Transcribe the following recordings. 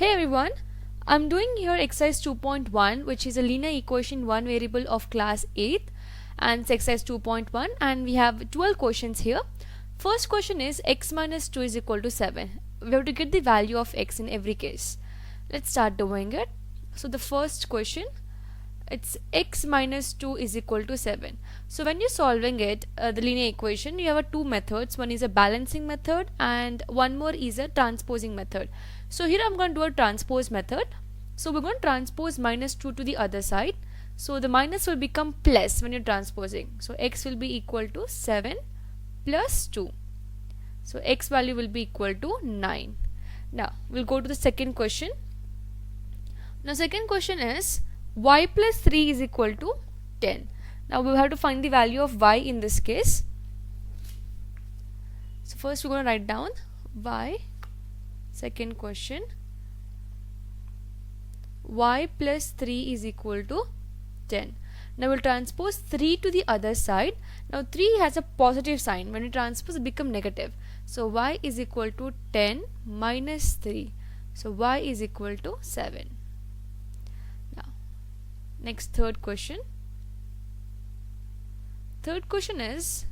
Hey everyone, I'm doing here exercise 2.1, which is a linear equation one variable of class 8, and it's exercise 2.1, and we have 12 questions here. First question is x minus 2 is equal to 7. We have to get the value of x in every case. Let's start doing it. So the first question, it's x minus 2 is equal to 7. So when you're solving it, the linear equation, you have two methods. One is a balancing method and one more is a transposing method. So here I'm going to do a transpose method. So we're going to transpose minus 2 to the other side. So the minus will become plus when you're transposing. So x will be equal to 7 plus 2. So x value will be equal to 9. Now we'll go to the second question. Now second question is y plus 3 is equal to 10. Now we have to find the value of y in this case. So first we're going to write down y. Second question, y plus 3 is equal to 10. Now we'll transpose 3 to the other side. Now 3 has a positive sign. When we transpose, it becomes negative. So y is equal to 10 minus 3. So y is equal to 7. Now next third question. Third question is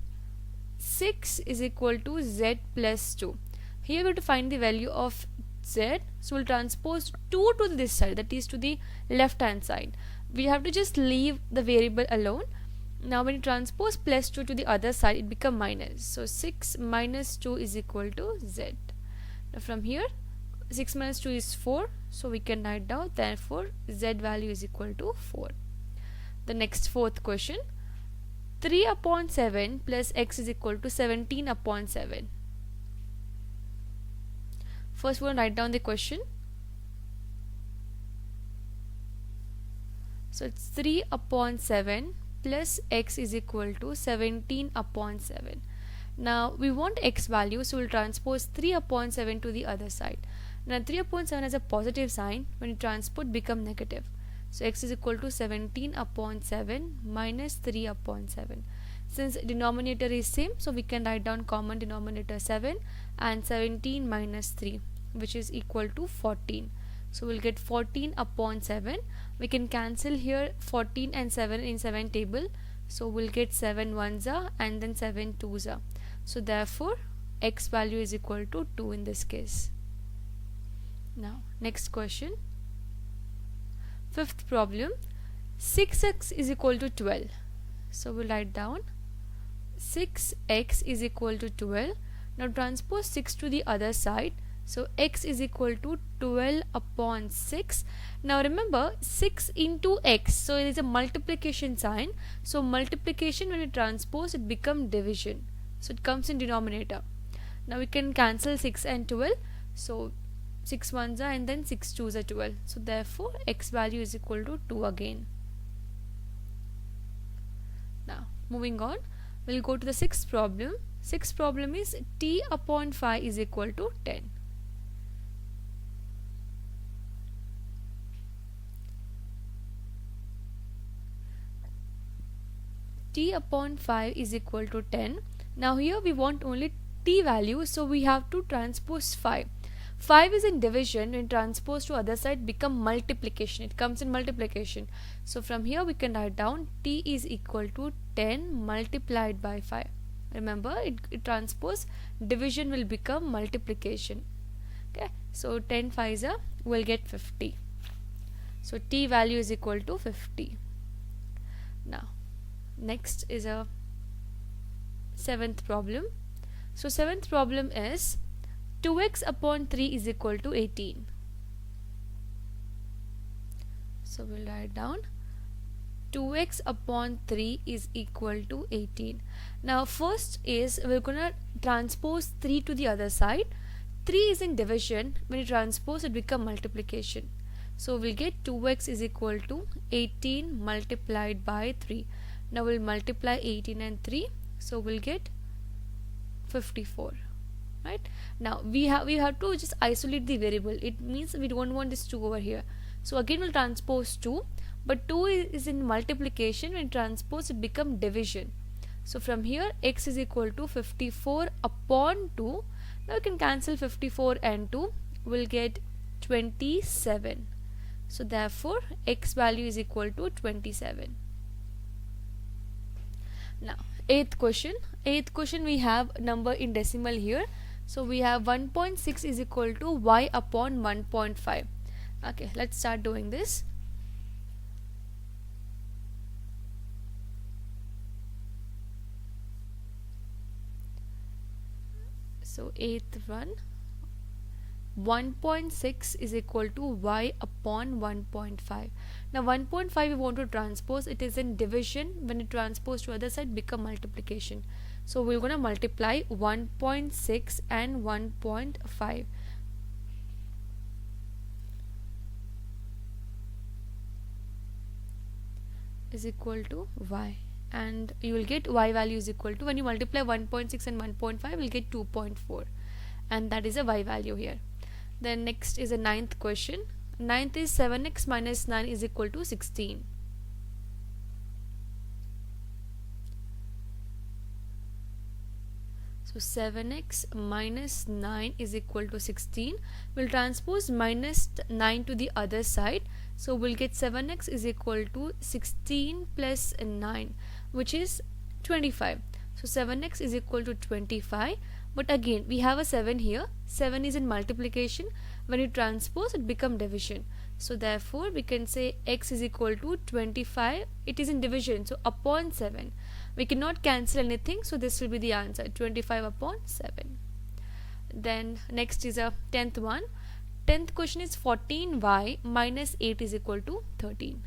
6 is equal to z plus 2. Here we have to find the value of z. So we'll transpose 2 to this side, that is to the left hand side. We have to just leave the variable alone. Now when you transpose plus 2 to the other side, it becomes minus. So 6 minus 2 is equal to z. Now from here 6 minus 2 is 4. So we can write down, therefore z value is equal to 4. The next fourth question, 3 upon 7 plus x is equal to 17 upon 7. First we'll write down the question. So it's 3 upon 7 plus x is equal to 17 upon 7. Now we want x value, so we'll transpose 3 upon 7 to the other side. Now 3 upon 7 has a positive sign. When you transpose, become negative. So x is equal to 17 upon 7 minus 3 upon 7. Since denominator is same, so we can write down common denominator 7 and 17 minus 3, which is equal to 14. So we'll get 14 upon 7. We can cancel here 14 and 7 in 7 table. So we'll get 7 ones are and then 7 twos are. So therefore x value is equal to 2 in this case. Now next question. Fifth problem, 6x is equal to 12. So we'll write down 6x is equal to 12. Now transpose 6 to the other side. So x is equal to 12 upon 6. Now remember 6 into x, so it is a multiplication sign. So multiplication, when you transpose, it becomes division. So it comes in denominator. Now we can cancel 6 and 12. So 6 ones are and then 6 twos are 12. So therefore x value is equal to 2 again. Now moving on, we'll go to the sixth problem. Sixth problem is t upon 5 is equal to 10. T upon 5 is equal to 10. Now here we want only t value, so we have to transpose 5. 5 is in division. When transpose to other side, become multiplication. It comes in multiplication. So from here we can write down t is equal to 10 multiplied by 5. Remember, it transpose, division will become multiplication. Okay, so 10 5s will get 50. So t value is equal to 50. Now next is a seventh problem. So seventh problem is 2x upon 3 is equal to 18. So we'll write down 2x upon 3 is equal to 18. Now first is we're gonna transpose 3 to the other side. 3 is in division. When you transpose, it become multiplication. So we'll get 2x is equal to 18 multiplied by 3. Now we'll multiply 18 and 3. So we'll get 54. Right? Now we have to just isolate the variable. It means we don't want this 2 over here. So again we'll transpose 2, but 2 is in multiplication. When transpose, it become division. So from here x is equal to 54 upon 2. Now we can cancel 54 and 2. We'll get 27. So therefore x value is equal to 27. Now eighth question we have number in decimal here. So we have 1.6 is equal to y upon 1.5. Okay, let's start doing this. So eighth one, 1.6 is equal to y upon 1.5. Now 1.5 we want to transpose, it is in division. When it transpose to other side become multiplication. So we're gonna multiply 1.6 and 1.5. is equal to y, and you will get y value is equal to, when you multiply 1.6 and 1.5 you will get 2.4, and that is a y value here. Then next is a ninth question. Ninth is 7x minus 9 is equal to 16. So 7x minus 9 is equal to 16. We'll transpose minus 9 to the other side. So we'll get 7x is equal to 16 plus 9, which is 25. So 7x is equal to 25. But again we have a 7 here. 7 is in multiplication. When you transpose it become division. So therefore we can say x is equal to 25. It is in division, so upon 7. We cannot cancel anything, so this will be the answer, 25 upon 7. Then next is a 10th one. 10th question is 14y minus 8 is equal to 13.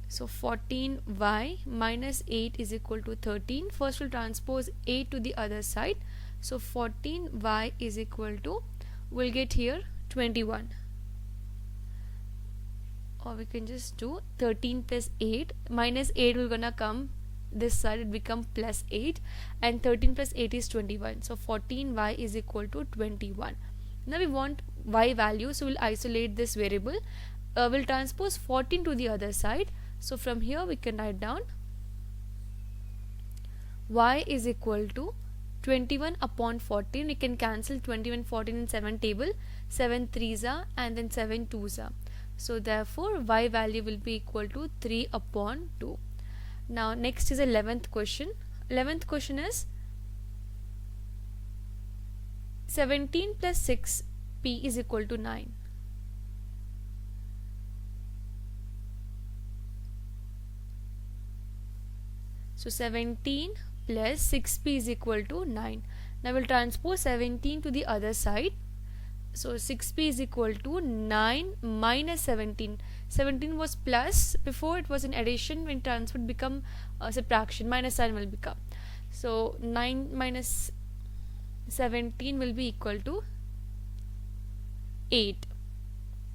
So 14y minus 8 is equal to 13. First we'll transpose 8 to the other side. So 14y is equal to, we'll get here 21. Or we can just do 13 plus 8. Minus 8 will gonna come this side, it become plus 8, and 13 plus 8 is 21. So 14y is equal to 21. Now we want y value, so we'll isolate this variable. We'll transpose 14 to the other side. So from here we can write down y is equal to 21 upon 14. We can cancel 21, 14 in 7 table. 7 3s are, and then 7 2s are. So therefore y value will be equal to 3 upon 2. Now next is 11th question. 11th question is 17 plus 6p is equal to 9. So 17 plus 6p is equal to 9. Now we'll transpose 17 to the other side. So 6p is equal to 9 minus 17. 17 was plus, before it was in addition, when transferred become subtraction, minus sign will become. So 9 minus 17 will be equal to 8.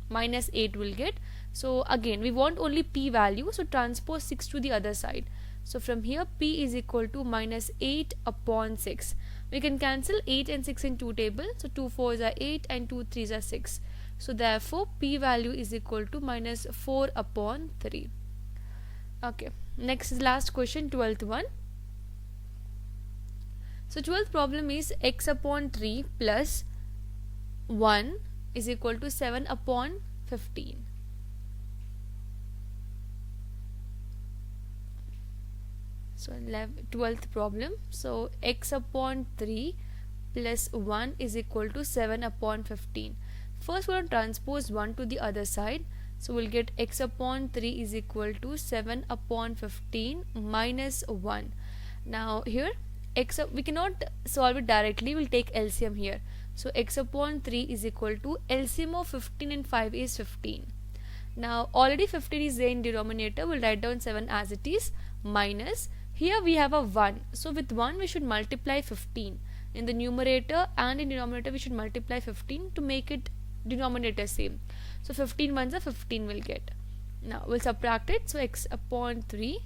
Minus 8 will get. So again we want only p value, so transpose 6 to the other side. So from here p is equal to minus 8 upon 6. We can cancel 8 and 6 in 2 table. So 2 4s are 8 and 2 3s are 6. So therefore p value is equal to minus 4 upon 3. Okay, next is last question, 12th one. So 12th problem is x upon 3 plus 1 is equal to 7 upon 15. So 12th problem. So x upon 3 plus 1 is equal to 7 upon 15. First we'll transpose 1 to the other side. So we'll get x upon 3 is equal to 7 upon 15 minus 1. Now here we cannot solve it directly, we'll take LCM here. So x upon 3 is equal to LCM of 15 and 5 is 15. Now already 15 is there in denominator, we'll write down 7 as it is, minus, here we have a 1. So with 1 we should multiply 15. In the numerator and in denominator we should multiply 15 to make it denominator same. So 15 ones are 15 will get. Now we'll subtract it. So x upon 3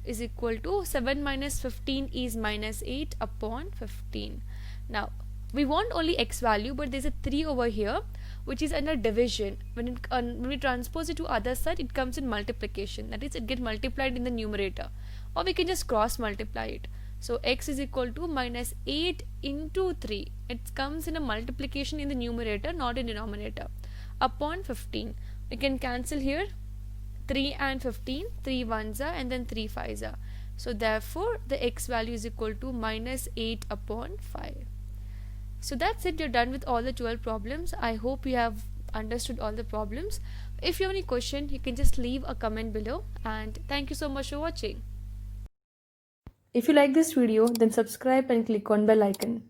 is equal to 7 minus 15 is minus 8 upon 15. Now we want only x value, but there's a 3 over here which is under division. When we transpose it to other side, it comes in multiplication, that is it gets multiplied in the numerator, or we can just cross multiply it. So x is equal to minus 8 into 3. It comes in a multiplication in the numerator, not in denominator, upon 15. We can cancel here 3 and 15, 3 ones are and then 3 fives are. So therefore the x value is equal to minus 8 upon 5. So that's it, you're done with all the 12 problems. I hope you have understood all the problems. If you have any question, you can just leave a comment below, and thank you so much for watching. If you like this video, then subscribe and click on bell icon.